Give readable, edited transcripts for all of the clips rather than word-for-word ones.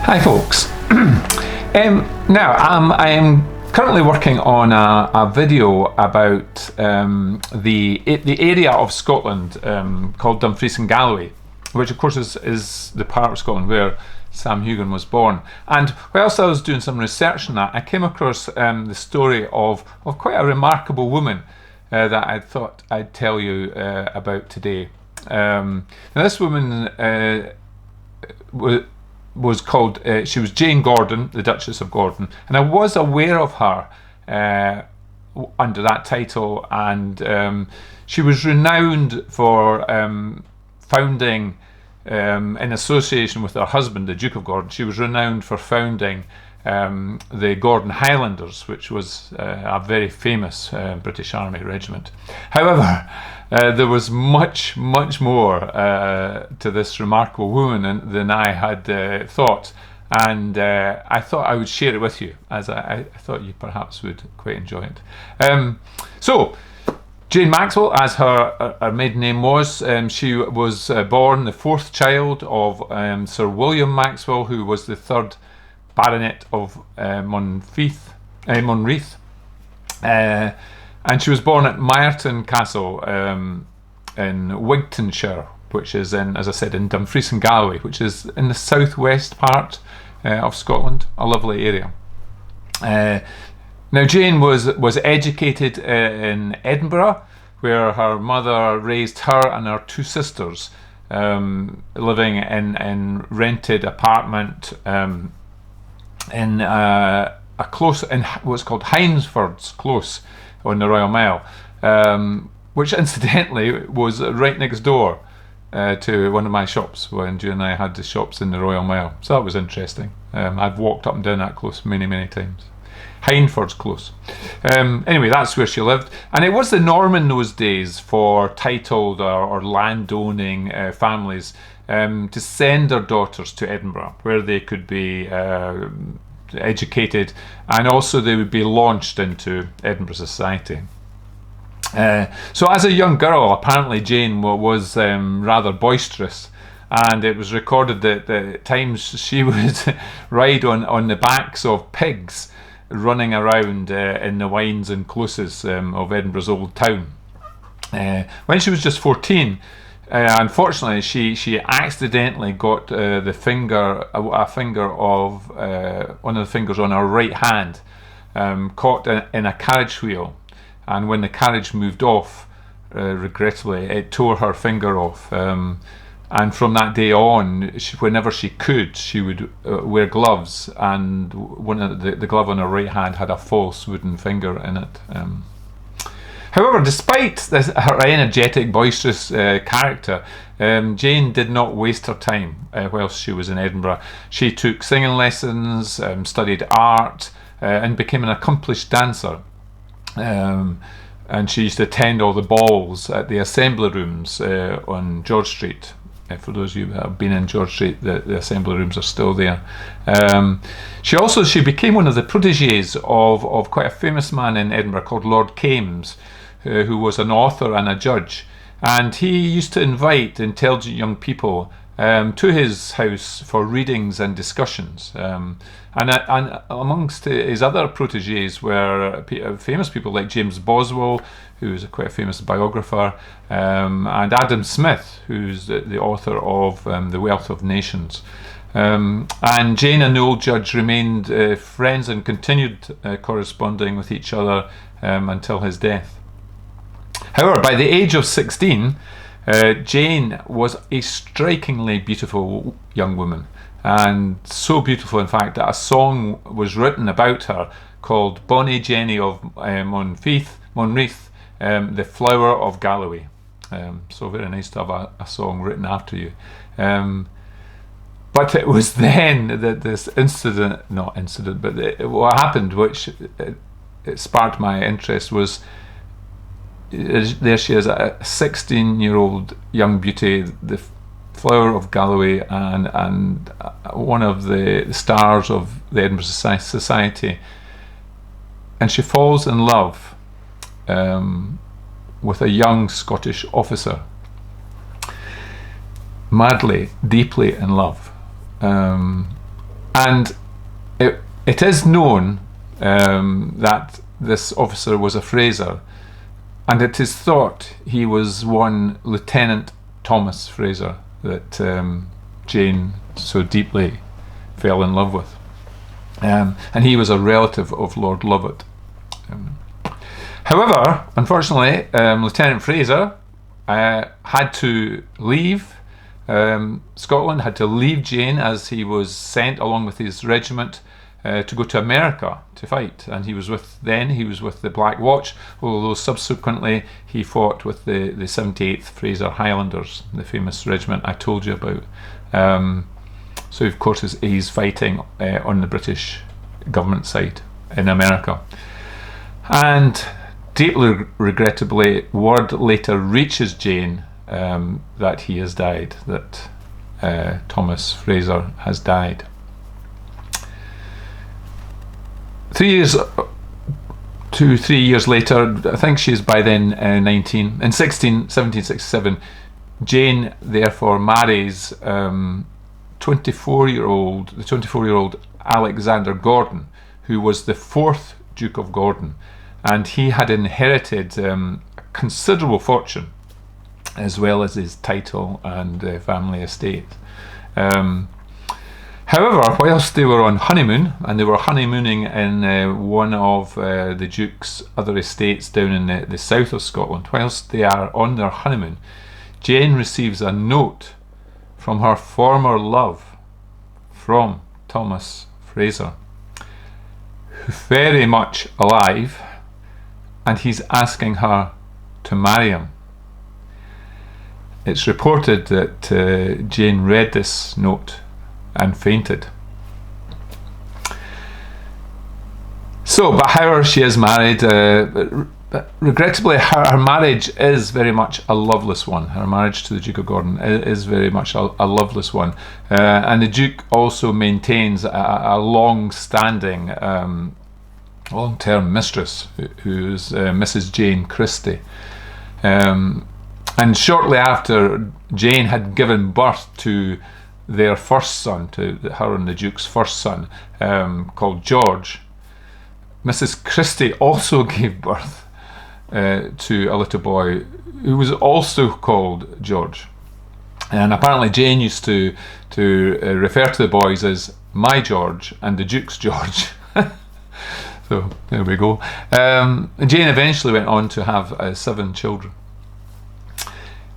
Hi folks. I am currently working on a video about the area of Scotland called Dumfries and Galloway, which of course is the part of Scotland where Sam Hugan was born. And whilst I was doing some research on that, I came across the story of quite a remarkable woman that I thought I'd tell you about today. Now this woman was called, she was Jane Gordon, the Duchess of Gordon, and I was aware of her under that title, and she was renowned for founding, in association with her husband, the Duke of Gordon, she was renowned for founding the Gordon Highlanders, which was a very famous British Army regiment. However, there was much more to this remarkable woman than I had thought, and I thought I would share it with you, as I thought you perhaps would quite enjoy it. So, Jane Maxwell, as her maiden name was, she was born the fourth child of Sir William Maxwell, who was the third Baronet of Monreith. And she was born at Myreton Castle in Wigtonshire, which is in, as I said, in Dumfries and Galloway, which is in the southwest part of Scotland, a lovely area. Now Jane was educated in Edinburgh, where her mother raised her and her two sisters, living in rented apartment in a close, in what's called Hyndford's Close on the Royal Mile, which incidentally was right next door to one of my shops when June and I had the shops in the Royal Mile. So that was interesting. I've walked up and down that close many times. Hyndford's Close. Anyway, that's where she lived, and it was the norm in those days for titled or land-owning families to send their daughters to Edinburgh, where they could be educated, and also they would be launched into Edinburgh society. So as a young girl, apparently Jane was rather boisterous, and it was recorded that at times she would ride on the backs of pigs running around in the wynds and closes of Edinburgh's old town. When she was just 14, unfortunately, she accidentally got a finger of one of the fingers on her right hand caught in a carriage wheel, and when the carriage moved off, regrettably, it tore her finger off. And from that day on, whenever she could, she would wear gloves, and one of the glove on her right hand had a false wooden finger in it. However, despite her energetic, boisterous character, Jane did not waste her time whilst she was in Edinburgh. She took singing lessons, studied art, and became an accomplished dancer. And she used to attend all the balls at the assembly rooms on George Street. For those of you that have been in George Street, the assembly rooms are still there. She became one of the proteges of quite a famous man in Edinburgh called Lord Kames, who was an author and a judge, and he used to invite intelligent young people to his house for readings and discussions. And amongst his other proteges were famous people like James Boswell, who's quite a famous biographer, and Adam Smith, who's the author of The Wealth of Nations. And Jane and the old judge remained friends and continued corresponding with each other until his death. However, by the age of 16, Jane was a strikingly beautiful young woman, and so beautiful in fact that a song was written about her called Bonnie Jenny of Monreith, the Flower of Galloway. So very nice to have a song written after you. But it was then that this what happened, which it sparked my interest, was there she is, a 16-year-old young beauty, the Flower of Galloway, and one of the stars of the Edinburgh Society, and she falls in love with a young Scottish officer, madly, deeply in love. And it is known that this officer was a Fraser, and it is thought he was one Lieutenant Thomas Fraser that Jane so deeply fell in love with. And he was a relative of Lord Lovat. However, unfortunately, Lieutenant Fraser had to leave Scotland, had to leave Jane, as he was sent along with his regiment to go to America to fight. And he was with the Black Watch, although subsequently he fought with the 78th Fraser Highlanders, the famous regiment I told you about. So of course he's fighting on the British government side in America. And deeply regrettably, word later reaches Jane that he has died, that Thomas Fraser has died. 3 years later, I think she's by then 19, in 1767, Jane therefore marries the 24-year-old Alexander Gordon, who was the 4th Duke of Gordon, and he had inherited a considerable fortune, as well as his title and family estate. However, whilst they were on honeymoon, and they were honeymooning in one of the Duke's other estates down in the south of Scotland, whilst they are on their honeymoon, Jane receives a note from her former love, from Thomas Fraser, who's very much alive, and he's asking her to marry him. It's reported that Jane read this note and fainted. So, but however, she is married. Regrettably, her marriage is very much a loveless one. Her marriage to the Duke of Gordon is very much a loveless one. And the Duke also maintains a long-standing, long-term mistress, who's Mrs. Jane Christie. And shortly after Jane had given birth to their first son, to her and the Duke's first son, called George, Mrs. Christie also gave birth to a little boy who was also called George. And apparently Jane used to refer to the boys as my George and the Duke's George. So there we go. Jane eventually went on to have 7 children.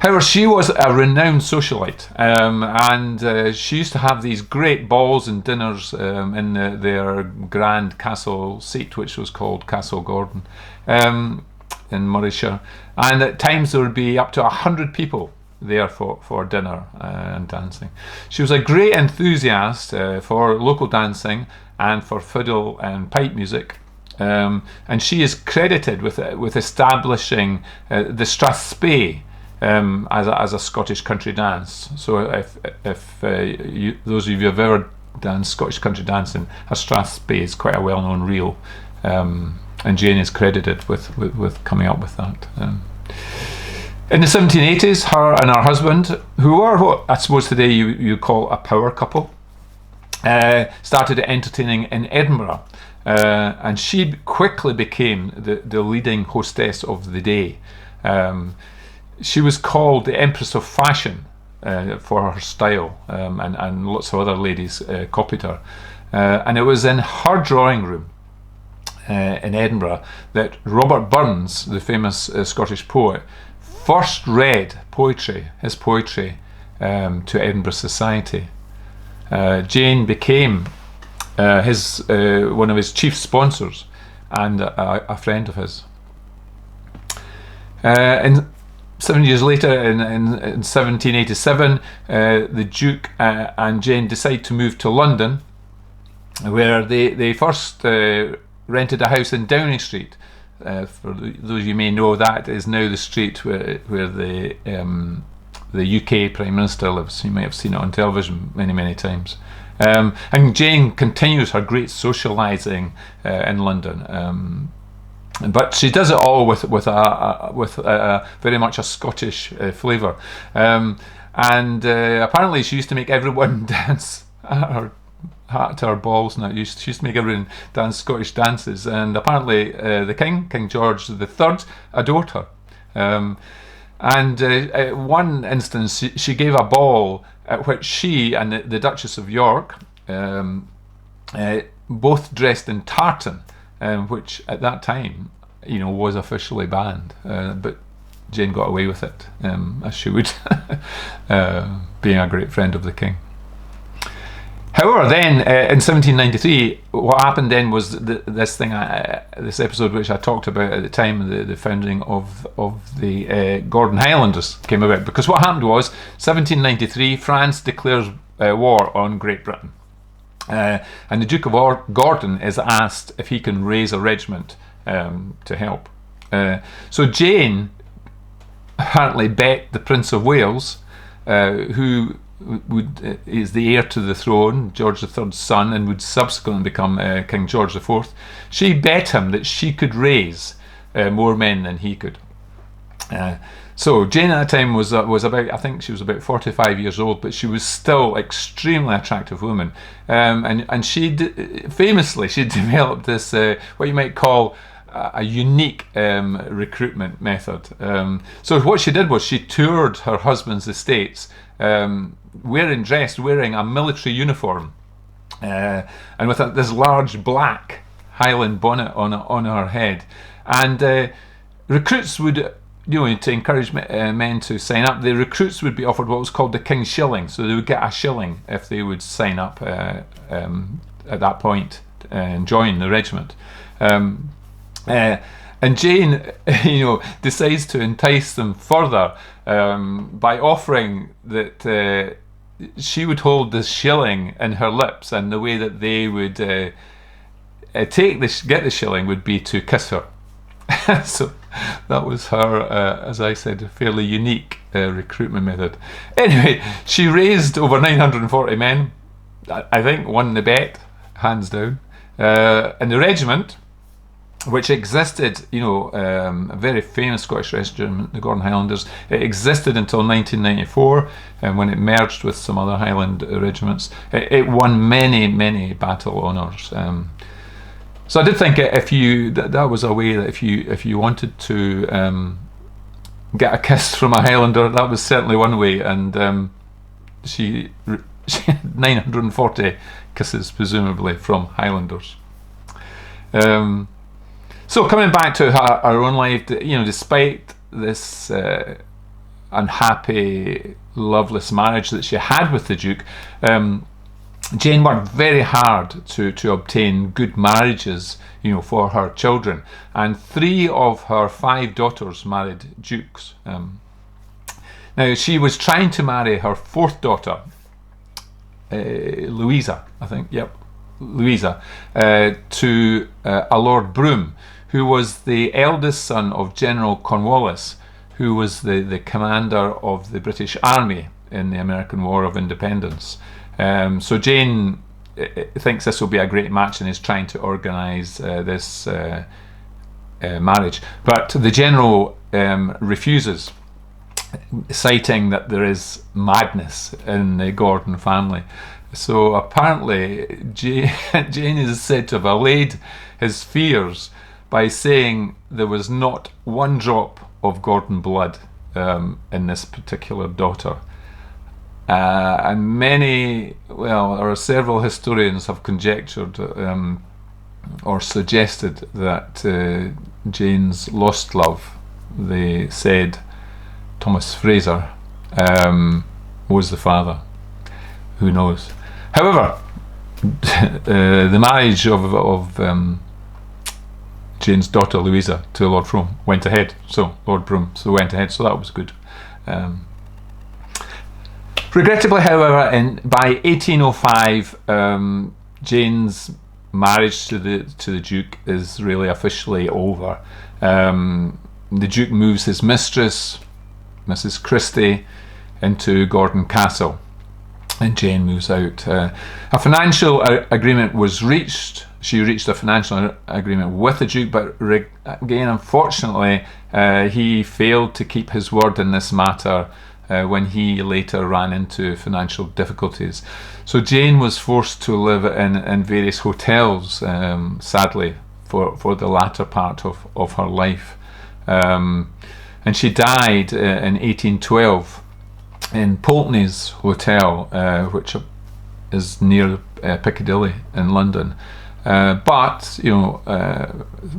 However, she was a renowned socialite, and she used to have these great balls and dinners in their grand castle seat, which was called Castle Gordon, in Morayshire. And at times there would be up to 100 people there for dinner and dancing. She was a great enthusiast for local dancing and for fiddle and pipe music. And she is credited with establishing the Strathspey as a Scottish country dance. So if those of you who have ever danced Scottish country dancing, a Strathspey is quite a well-known reel, and Jane is credited with coming up with that. In the 1780s, her and her husband, who are what I suppose today you call a power couple, started entertaining in Edinburgh, and she quickly became the leading hostess of the day. She was called the Empress of Fashion for her style, and lots of other ladies copied her. And it was in her drawing room in Edinburgh that Robert Burns, the famous Scottish poet, first read his poetry to Edinburgh society. Jane became one of his chief sponsors and a friend of his. And 7 years later, in 1787, the Duke and Jane decide to move to London, where they first rented a house in Downing Street. For those you may know, that is now the street where the UK Prime Minister lives. You may have seen it on television many times. And Jane continues her great socialising in London. But she does it all with very much a Scottish flavour, and apparently she used to make everyone dance at to her balls now. She used to make everyone dance Scottish dances, and apparently the King George III, adored her. And at one instance, she gave a ball at which she and the Duchess of York, both dressed in tartan, which at that time, was officially banned. But Jane got away with it, as she would, being a great friend of the King. However, then in 1793, what happened then was this episode which I talked about at the time, the founding of the Gordon Highlanders came about. Because what happened was, 1793, France declares war on Great Britain. And the Duke of Gordon is asked if he can raise a regiment to help. So Jane apparently bet the Prince of Wales, who is the heir to the throne, George III's son, and would subsequently become King George IV. She bet him that she could raise more men than he could. So Jane at that time was about, I think she was about 45 years old, but she was still extremely attractive woman, and she famously developed this what you might call a unique recruitment method. So what she did was she toured her husband's estates, wearing a military uniform, and with this large black Highland bonnet on her head, and recruits would, to encourage men to sign up, the recruits would be offered what was called the King's shilling. So they would get a shilling if they would sign up at that point and join the regiment. And Jane, decides to entice them further by offering that she would hold this shilling in her lips, and the way that they would get the shilling would be to kiss her. So that was her, as I said, fairly unique recruitment method. Anyway, she raised over 940 men. I think won the bet, hands down. And the regiment, which existed, a very famous Scottish regiment, the Gordon Highlanders, it existed until 1994, when it merged with some other Highland regiments. It won many, many battle honours. So I did think that was a way that if you wanted to get a kiss from a Highlander, that was certainly one way. And she had 940 kisses, presumably, from Highlanders. So coming back to her own life, despite this unhappy, loveless marriage that she had with the Duke, Jane worked very hard to obtain good marriages, for her children, and 3 of her 5 daughters married dukes. Now she was trying to marry her 4th daughter, Louisa, I think. Yep, Louisa, to a Lord Brougham, who was the eldest son of General Cornwallis, who was the commander of the British Army in the American War of Independence. So Jane thinks this will be a great match and is trying to organise this marriage. But the general refuses, citing that there is madness in the Gordon family. So apparently Jane is said to have allayed his fears by saying there was not one drop of Gordon blood in this particular daughter. And there are several historians have conjectured or suggested that Jane's lost love, they said Thomas Fraser, was the father. Who knows? However, the marriage of Jane's daughter Louisa to Lord Brougham went ahead. So that was good. Regrettably, however, by 1805, Jane's marriage to the Duke is really officially over. The Duke moves his mistress, Mrs. Christie, into Gordon Castle, and Jane moves out. A financial agreement was reached. She reached a financial agreement with the Duke, but again, unfortunately, he failed to keep his word in this matter. when he later ran into financial difficulties. So Jane was forced to live in various hotels, sadly, for the latter part of her life. And she died in 1812 in Pulteney's Hotel, which is near Piccadilly in London. But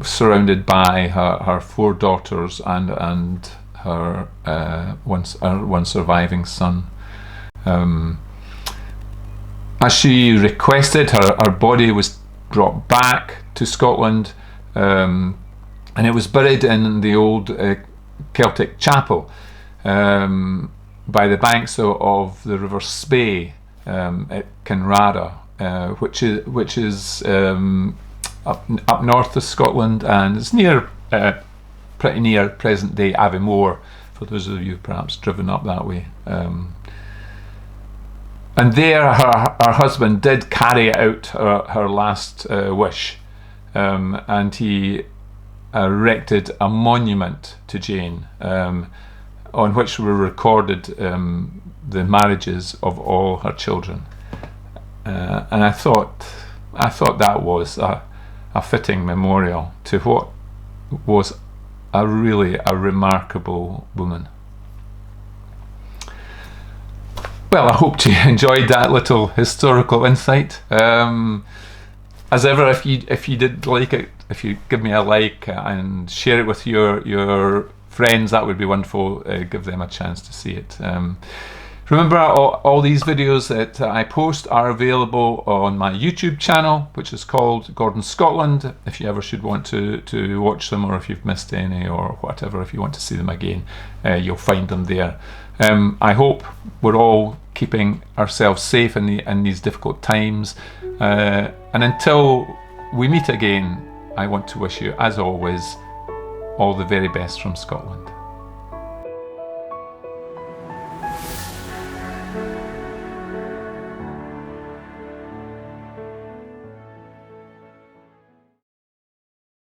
surrounded by her 4 daughters and her one surviving son. As she requested, her body was brought back to Scotland, and it was buried in the old Celtic chapel by the banks of the River Spey at Kinrara, which is up north of Scotland, and it's near pretty near present-day Aviemore, for those of you perhaps driven up that way. And there her husband did carry out her last wish, and he erected a monument to Jane, on which were recorded the marriages of all her children. And I thought that was a fitting memorial to what was really a remarkable woman. Well, I hope you enjoyed that little historical insight. As ever, if you did like it, if you give me a like and share it with your friends, that would be wonderful. Give them a chance to see it. Remember, all these videos that I post are available on my YouTube channel, which is called Gordon Scotland. If you ever should want to watch them, or if you've missed any or whatever, if you want to see them again, you'll find them there. I hope we're all keeping ourselves safe in these difficult times. And until we meet again, I want to wish you, as always, all the very best from Scotland.